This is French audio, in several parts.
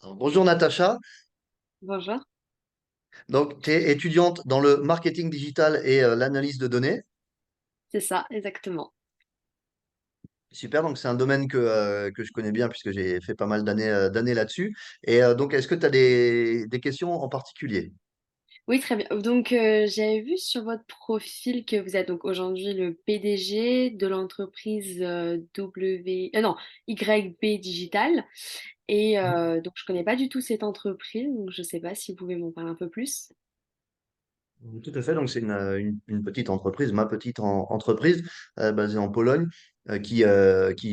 Alors, bonjour Natacha. Bonjour. Donc, tu es étudiante dans le marketing digital et l'analyse de données. C'est ça, exactement. Super, donc c'est un domaine que je connais bien puisque j'ai fait pas mal d'années là-dessus. Et donc, est-ce que tu as des questions en particulier? Oui, très bien. Donc, j'avais vu sur votre profil que vous êtes donc aujourd'hui le PDG de l'entreprise non, YB Digital. Et donc, je connais pas du tout cette entreprise, donc je sais pas si vous pouvez m'en parler un peu plus. Tout à fait, donc c'est une petite entreprise, ma petite entreprise basée en Pologne qui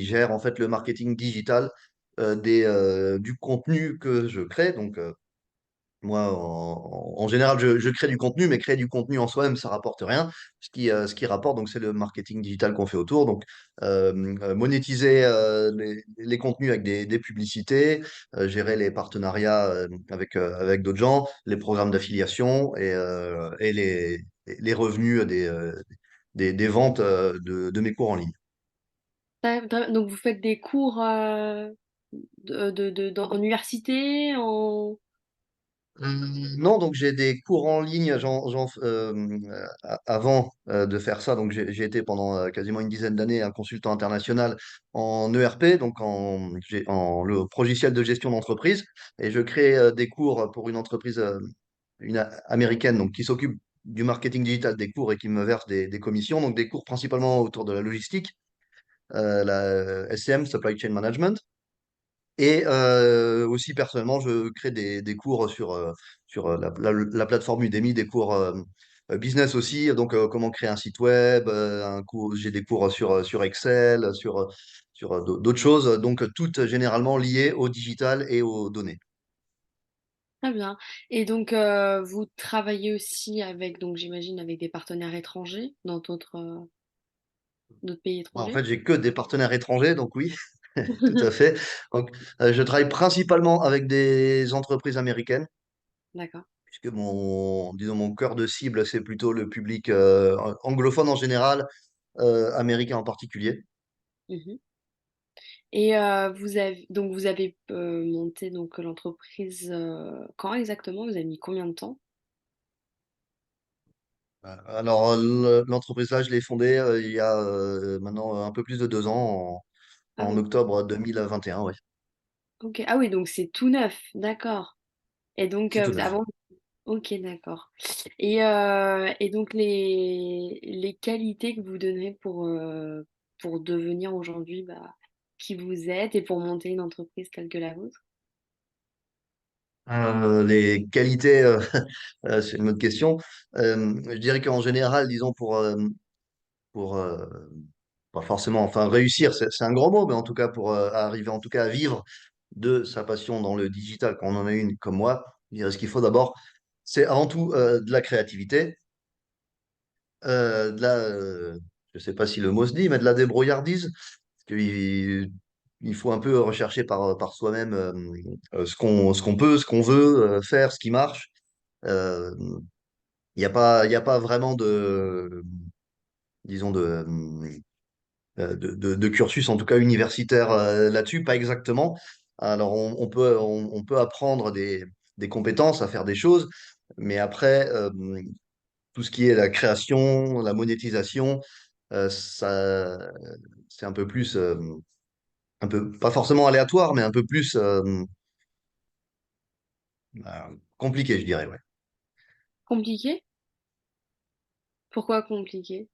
gère en fait le marketing digital du contenu que je crée. Donc, moi, en général, je crée du contenu, mais créer du contenu en soi-même, ça rapporte rien. Ce qui rapporte, donc, c'est le marketing digital qu'on fait autour. Donc, monétiser les contenus avec des publicités, gérer les partenariats avec d'autres gens, les programmes d'affiliation et les revenus des ventes de mes cours en ligne. Donc, vous faites des cours en université, en... Euh, non, donc j'ai des cours en ligne avant de faire ça. Donc j'ai été pendant quasiment une dizaine d'années un consultant international en ERP, donc en le logiciel de gestion d'entreprise. Et je crée des cours pour une entreprise américaine donc, qui s'occupe du marketing digital des cours et qui me verse des commissions. Donc des cours principalement autour de la logistique, la SCM, Supply Chain Management. Et aussi, personnellement, je crée des cours sur la plateforme Udemy, des cours business aussi. Donc, comment créer un site web, j'ai des cours sur Excel, sur d'autres choses. Donc, toutes généralement liées au digital et aux données. Très bien. Et donc, vous travaillez aussi avec, donc j'imagine, avec des partenaires étrangers dans d'autres pays En étrangers? fait, j'ai que des partenaires étrangers, donc oui, tout à fait. Donc, je travaille principalement avec des entreprises américaines, D'accord. puisque disons, mon cœur de cible, c'est plutôt le public anglophone en général, américain en particulier. Mhm. Et vous avez monté donc l'entreprise quand exactement? Vous avez mis combien de temps? Alors, l'entreprise là, je l'ai fondée il y a maintenant un peu plus de 2 ans, Ah en oui. octobre 2021, ouais. Ok. Ah oui, donc c'est tout neuf, d'accord. Et donc C'est tout neuf. avant, ok, d'accord. Et donc les qualités que vous donnez pour devenir aujourd'hui qui vous êtes et pour monter une entreprise telle que la vôtre? Les qualités, c'est une autre question. Je dirais qu'en général, disons, pour pas forcément, enfin, réussir, c'est un grand mot, mais en tout cas, pour arriver en tout cas à vivre de sa passion dans le digital, quand on en a une comme moi, je dirais ce qu'il faut d'abord, c'est avant tout de la créativité, je sais pas si le mot se dit, mais de la débrouillardise. Parce il faut un peu rechercher par soi-même ce qu'on peut, ce qu'on veut faire, ce qui marche. Euh, il y a pas vraiment disons, de cursus, en tout cas universitaire là-dessus, pas exactement. Alors, on peut apprendre des compétences à faire des choses, mais après, tout ce qui est la création, la monétisation, ça, c'est un peu plus, pas forcément aléatoire, mais un peu plus compliqué, je dirais, ouais. Compliqué? Pourquoi compliqué?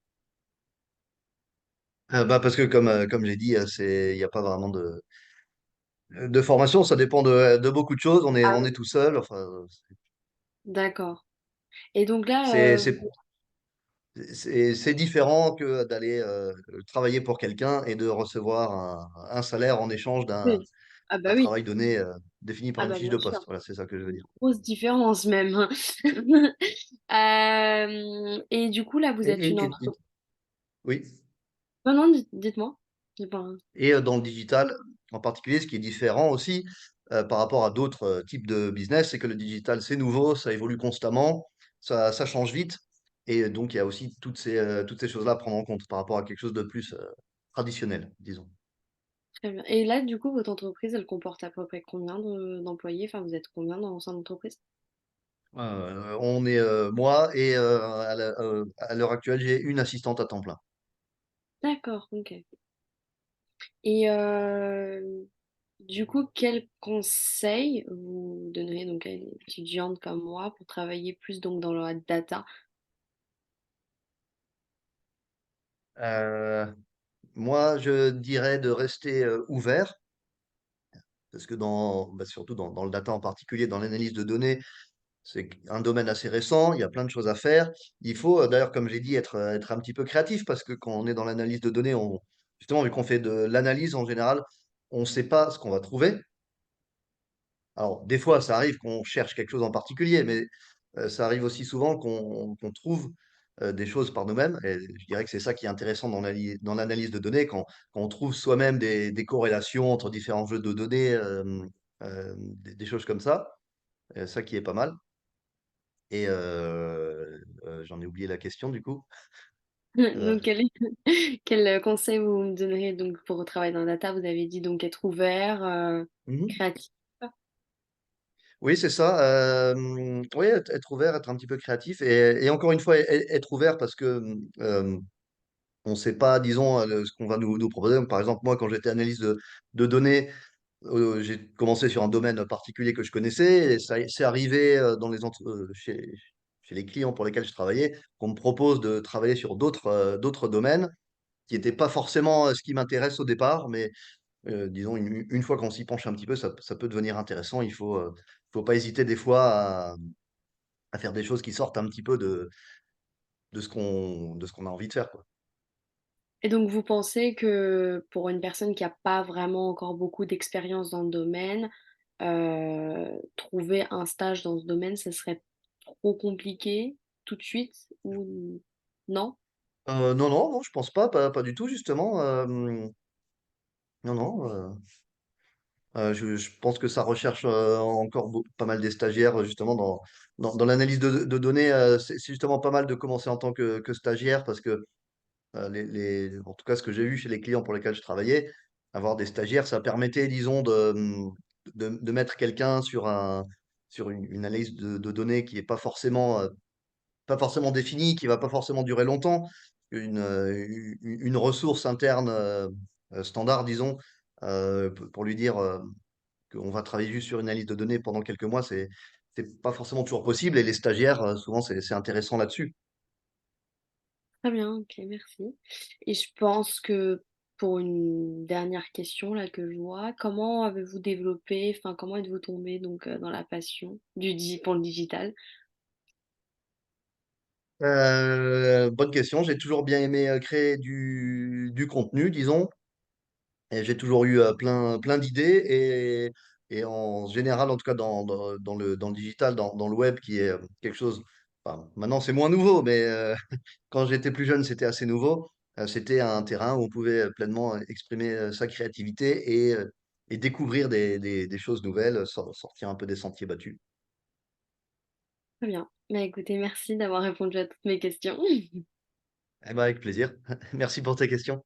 Bah, parce que comme j'ai dit, il n'y a pas vraiment de formation, ça dépend de beaucoup de choses. On est, Ah on oui. est tout seul. Enfin, D'accord. Et donc là, c'est, c'est, c'est différent que d'aller travailler pour quelqu'un et de recevoir un salaire en échange d'un oui. Ah bah un oui. travail donné défini par Ah une bah fiche bien de sûr. poste. Voilà, c'est ça que je veux dire. Grosse différence même. Et du coup, là, vous Et, êtes une et- et- entreprise. oui. Non, non, dites-moi. J'ai pas- Et dans le digital, en particulier, ce qui est différent aussi par rapport à d'autres types de business, c'est que le digital, c'est nouveau, ça évolue constamment, ça change vite. Et donc, il y a aussi toutes ces choses-là à prendre en compte par rapport à quelque chose de plus traditionnel, disons. Très bien. Et là, du coup, votre entreprise, elle comporte à peu près combien d'employés? Enfin, vous êtes combien dans son entreprise? On est moi et à l'heure actuelle, j'ai une assistante à temps plein. D'accord, ok. Et du coup, quel conseil vous donneriez donc à une étudiante comme moi pour travailler plus donc dans la data? Euh, Moi, je dirais de rester ouvert, parce que surtout dans le data en particulier, dans l'analyse de données, c'est un domaine assez récent, il y a plein de choses à faire. Il faut d'ailleurs, comme j'ai dit, être un petit peu créatif, parce que quand on est dans l'analyse de données, justement, vu qu'on fait de l'analyse en général, on ne sait pas ce qu'on va trouver. Alors, des fois, ça arrive qu'on cherche quelque chose en particulier, mais ça arrive aussi souvent qu'on trouve des choses par nous-mêmes. Et je dirais que c'est ça qui est intéressant dans l'analyse de données, quand on trouve soi-même des corrélations entre différents jeux de données, des choses comme ça. Ça qui est pas mal. Et j'en ai oublié la question du coup. Euh, Donc, quel conseil vous me donneriez donc pour travailler dans la data? Vous avez dit donc être ouvert, mhm. créatif. Oui, c'est ça. Oui, être ouvert, être un petit peu créatif. Et encore une fois, être ouvert parce que on ne sait pas, disons, ce qu'on va nous proposer. Par exemple, moi, quand j'étais analyste de données, j'ai commencé sur un domaine particulier que je connaissais. Et ça, c'est arrivé chez les clients pour lesquels je travaillais, qu'on me propose de travailler sur d'autres domaines qui n'étaient pas forcément ce qui m'intéresse au départ. Mais disons, une fois qu'on s'y penche un petit peu, ça peut devenir intéressant. Faut pas hésiter des fois à faire des choses qui sortent un petit peu de ce qu'on a envie de faire, quoi. Et donc, vous pensez que pour une personne qui a pas vraiment encore beaucoup d'expérience dans le domaine, trouver un stage dans ce domaine, ce serait trop compliqué tout de suite ou non? Non, non, non, je pense pas du tout, justement. Non, non. Je pense que ça recherche encore pas mal des stagiaires, justement, dans l'analyse de données. C'est justement pas mal de commencer en tant que stagiaire, parce que en tout cas, ce que j'ai vu chez les clients pour lesquels je travaillais, avoir des stagiaires, ça permettait, disons, de mettre quelqu'un sur une analyse de données qui est pas forcément définie, qui va pas forcément durer longtemps. Une ressource interne standard, disons, pour lui dire qu'on va travailler juste sur une analyse de données pendant quelques mois, c'est pas forcément toujours possible. Et les stagiaires, souvent, c'est intéressant là-dessus. Très bien, OK, merci. Et je pense que pour une dernière question là que je vois, comment avez-vous développé, enfin comment êtes-vous tombé donc dans la passion pour le digital? Bonne question. J'ai toujours bien aimé créer du contenu, disons. Et j'ai toujours eu plein d'idées. Et en général, en tout cas dans le digital, dans le web, qui est quelque chose. Enfin, maintenant, c'est moins nouveau, mais quand j'étais plus jeune, c'était assez nouveau. C'était un terrain où on pouvait pleinement exprimer sa créativité et découvrir des choses nouvelles, sortir un peu des sentiers battus. Très bien. Bah, écoutez, merci d'avoir répondu à toutes mes questions. Eh ben, avec plaisir. Merci pour tes questions.